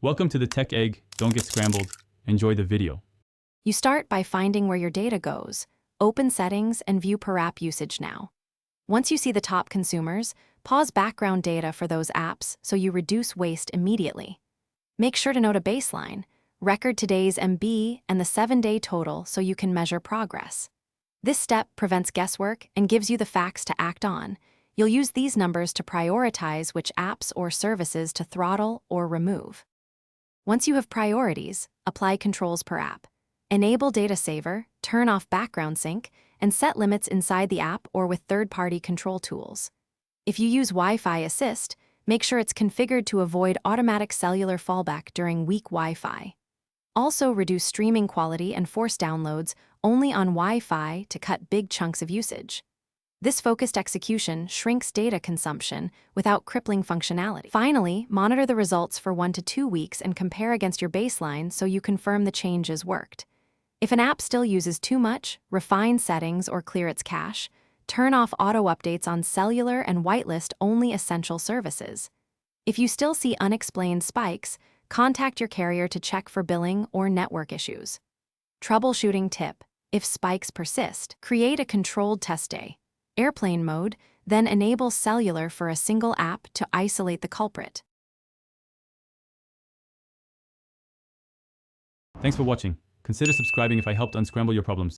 Welcome to the Tech Egg. Don't get scrambled. Enjoy the video. You start by finding where your data goes. Open Settings and view per app usage now. Once you see the top consumers, pause background data for those apps so you reduce waste immediately. Make sure to note a baseline, record today's MB and the 7-day total so you can measure progress. This step prevents guesswork and gives you the facts to act on. You'll use these numbers to prioritize which apps or services to throttle or remove. Once you have priorities, apply controls per app. Enable Data Saver, turn off background sync, and set limits inside the app or with third-party control tools. If you use Wi-Fi Assist, make sure it's configured to avoid automatic cellular fallback during weak Wi-Fi. Also reduce streaming quality and force downloads only on Wi-Fi to cut big chunks of usage. This focused execution shrinks data consumption without crippling functionality. Finally, monitor the results for 1 to 2 weeks and compare against your baseline so you confirm the changes worked. If an app still uses too much, refine settings or clear its cache. Turn off auto updates on cellular and whitelist only essential services. If you still see unexplained spikes, contact your carrier to check for billing or network issues. Troubleshooting tip: if spikes persist, create a controlled test day. Airplane mode, then enable cellular for a single app to isolate the culprit. Thanks for watching. Consider subscribing if I helped unscramble your problems.